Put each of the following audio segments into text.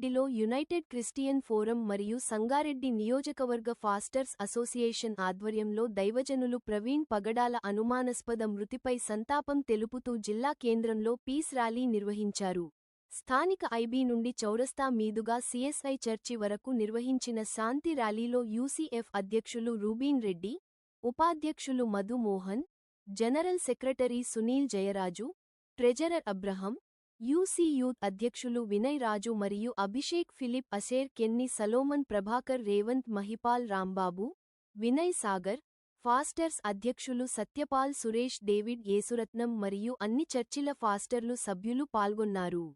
సంగారెడ్డిలో United Christian forum మరియు సంగారెడ్డి నియోజకవర్గ ఫాస్టర్స్ అసోసియేషన్ ఆధ్వర్యంలో దైవజనులు ప్రవీణ్ పగడాల అనుమానాస్పద మృతిపై సంతాపం తెలుపుతూ జిల్లా కేంద్రంలో పీస్ ర్యాలీ నిర్వహించారు. స్థానిక ఐబీ నుండి చౌరస్తా మీదుగా సిఎస్ఐ చర్చి వరకు నిర్వహించిన శాంతి ర్యాలీలో యూసీఎఫ్ అధ్యక్షులు రూబీన్ రెడ్డి, ఉపాధ్యక్షులు Madhu Mohan, general secretary Sunil Jayaraju, treasurer Abraham, UC youth అధ్యక్షులు వినయ్ రాజు మరియు Abhishek Philip Asher Kenny Solomon Prabhakar Revanth Mahipal Rambabu, Vinay Sagar, pastors అధ్యక్షులు సత్యపాల్ సురేష్ డేవిడ్ యేసురత్నం మరియు అన్ని చర్చిల ఫాస్టర్లు సభ్యులు పాల్గొన్నారు.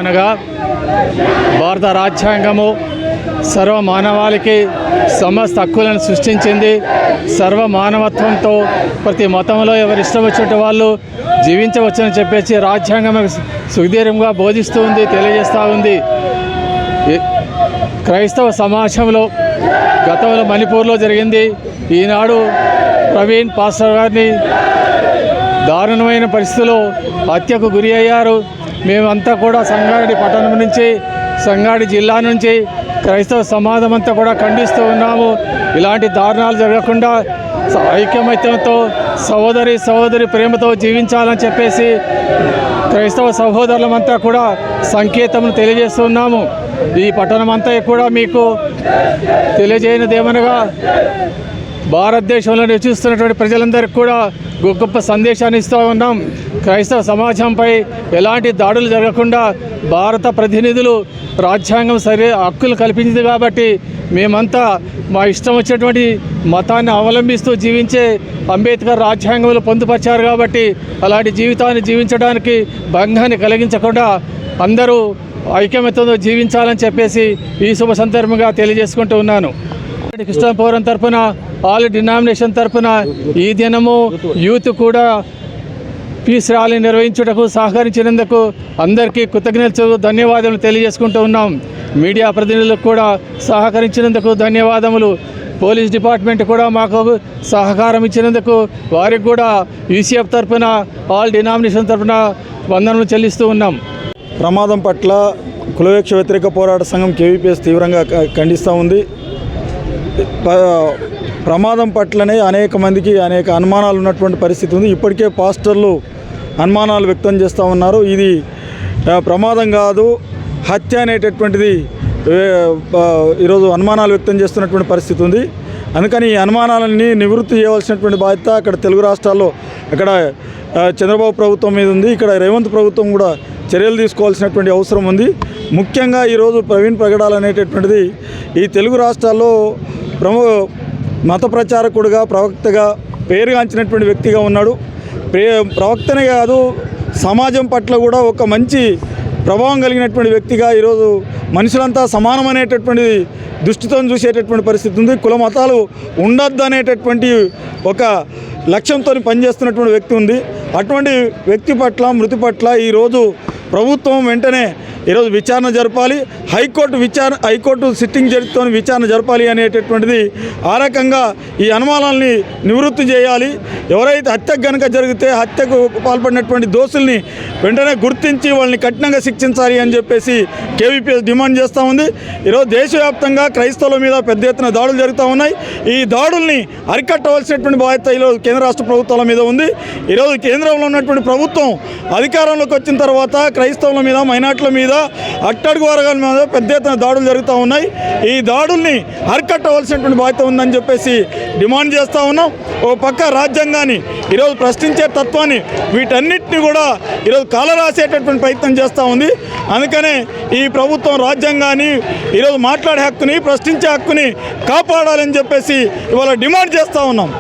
అనగా భారత రాజ్యాంగము సర్వ మానవాళికి సమస్త హక్కులను సృష్టించింది. సర్వ మానవత్వంతో ప్రతి మతంలో ఎవరు ఇష్టం వచ్చినట్టు వాళ్ళు జీవించవచ్చని చెప్పేసి రాజ్యాంగం సుదీర్ఘంగా బోధిస్తూ ఉంది, తెలియజేస్తూ ఉంది. క్రైస్తవ సమాజంలో గతంలో మణిపూర్లో జరిగింది. ఈనాడు ప్రవీణ్ పాస్టర్ గారిని దారుణమైన పరిస్థితుల్లో హత్యకు గురి అయ్యారు. మేమంతా కూడా సంగారెడ్డి పట్టణం నుంచి, సంగారెడ్డి జిల్లా నుంచి క్రైస్తవ సమాజం అంతా కూడా ఖండిస్తూ ఉన్నాము. ఇలాంటి దారుణాలు జరగకుండా ఐక్యమత్యంతో సహోదరి ప్రేమతో జీవించాలని చెప్పేసి క్రైస్తవ సహోదరులమంతా కూడా సంకేతములు తెలియజేస్తున్నాము. ఈ పట్టణం అంతా కూడా మీకు తెలియజేయనిదేమనగా భారతదేశంలో నివసిస్తున్నటువంటి ప్రజలందరికీ కూడా గొప్ప సందేశాన్ని ఇస్తూ ఉన్నాం. క్రైస్తవ సమాజంపై ఎలాంటి దాడులు జరగకుండా భారత ప్రతినిధులు రాజ్యాంగం హక్కులు కల్పించింది కాబట్టి మేమంతా మా ఇష్టం వచ్చినటువంటి మతాన్ని అవలంబిస్తూ జీవించే అంబేద్కర్ రాజ్యాంగంలో పొందుపరిచారు కాబట్టి అలాంటి జీవితాన్ని జీవించడానికి భంగాన్ని కలిగించకుండా అందరూ ఐక్యమత్యంతో జీవించాలని చెప్పేసి ఈ శుభ సందర్భంగా తెలియజేసుకుంటూ ఉన్నాను. క్రిస్టియన్ ఫోరం తరఫున, ఆల్ డినామినేషన్ తరఫున ఈ దినము యూత్ కూడా పీస్ ర్యాలీ నిర్వహించుటకు సహకరించినందుకు అందరికీ కృతజ్ఞతలు, ధన్యవాదాలు తెలియజేసుకుంటూ ఉన్నాం. మీడియా ప్రతినిధులకు కూడా సహకరించినందుకు ధన్యవాదములు. పోలీస్ డిపార్ట్మెంట్ కూడా మాకు సహకారం ఇచ్చినందుకు వారికి కూడా యూసీఎఫ్ తరఫున, ఆల్ డినామినేషన్ తరఫున వందనలు చెల్లిస్తూ ఉన్నాం. ప్రమాదం పట్ల కులవివక్ష వ్యతిరేక పోరాట సంఘం కేవీపీఎస్ తీవ్రంగా ఖండిస్తూ ఉంది. ప్రమాదం పట్లనే అనేక మందికి అనేక అనుమానాలు ఉన్నటువంటి పరిస్థితి ఉంది. ఇప్పటికే పాస్టర్లు అనుమానాలు వ్యక్తం చేస్తూ ఉన్నారు. ఇది ప్రమాదం కాదు, హత్య అనేటటువంటిది ఈరోజు అనుమానాలు వ్యక్తం చేస్తున్నటువంటి పరిస్థితి ఉంది. అందుకని ఈ అనుమానాలన్నీ నివృత్తి చేయవలసినటువంటి బాధ్యత అక్కడ తెలుగు రాష్ట్రాల్లో అక్కడ చంద్రబాబు ప్రభుత్వం మీద ఉంది. ఇక్కడ రేవంత్ ప్రభుత్వం కూడా చర్యలు తీసుకోవాల్సినటువంటి అవసరం ఉంది. ముఖ్యంగా ఈరోజు ప్రవీణ్ పగడాల అనేటటువంటిది ఈ తెలుగు రాష్ట్రాల్లో మత ప్రచారకుడుగా, ప్రవక్తగా పేరుగాంచినటువంటి వ్యక్తిగా ఉన్నాడు. ప్రవక్తనే కాదు, సమాజం పట్ల కూడా ఒక మంచి ప్రభావం కలిగినటువంటి వ్యక్తిగా ఈరోజు మనుషులంతా సమానమనేటటువంటి దృష్టితో చూసేటటువంటి పరిస్థితి ఉంది. కుల మతాలు ఉండొద్దు అనేటటువంటి ఒక లక్ష్యంతో పనిచేస్తున్నటువంటి వ్యక్తి ఉంది. అటువంటి వ్యక్తి పట్ల, మృతి పట్ల ఈరోజు ప్రభుత్వం వెంటనే ఈరోజు విచారణ జరపాలి. హైకోర్టు సిట్టింగ్ జడ్జితో విచారణ జరపాలి అనేటటువంటిది. ఆ రకంగా ఈ అనుమానాలని నివృత్తి చేయాలి. ఎవరైతే హత్య కనుక జరిగితే హత్యకు పాల్పడినటువంటి దోషుల్ని వెంటనే గుర్తించి వాళ్ళని కఠినంగా శిక్షించాలి అని చెప్పేసి కేవీపీఎస్ డిమాండ్ చేస్తూ ఉంది. ఈరోజు దేశవ్యాప్తంగా క్రైస్తవుల మీద పెద్ద ఎత్తున దాడులు జరుగుతూ ఉన్నాయి. ఈ దాడుల్ని అరికట్టవలసినటువంటి బాధ్యత ఈరోజు కేంద్ర రాష్ట్ర ప్రభుత్వాల మీద ఉంది. ఈరోజు కేంద్రంలో ఉన్నటువంటి ప్రభుత్వం అధికారంలోకి వచ్చిన తర్వాత క్రైస్తవుల మీద, మైనార్టీల మీద, అట్టడుగు వర్గాల మీద పెద్ద ఎత్తున దాడులు జరుగుతూ ఉన్నాయి. ఈ దాడుల్ని అరికట్టవలసినటువంటి బాధ్యత ఉందని చెప్పేసి డిమాండ్ చేస్తూ ఉన్నాం. ఓ పక్క రాజ్యాంగాన్ని ఈరోజు ప్రశ్నించే తత్వాన్ని, వీటన్నిటిని కూడా ఈరోజు కాలరాసేటటువంటి ప్రయత్నం చేస్తూ ఉంది. అందుకనే ఈ ప్రభుత్వం రాజ్యాంగాన్ని, ఈరోజు మాట్లాడే హక్కుని, ప్రశ్నించే హక్కుని కాపాడాలని చెప్పేసి ఇవాళ డిమాండ్ చేస్తూ ఉన్నాం.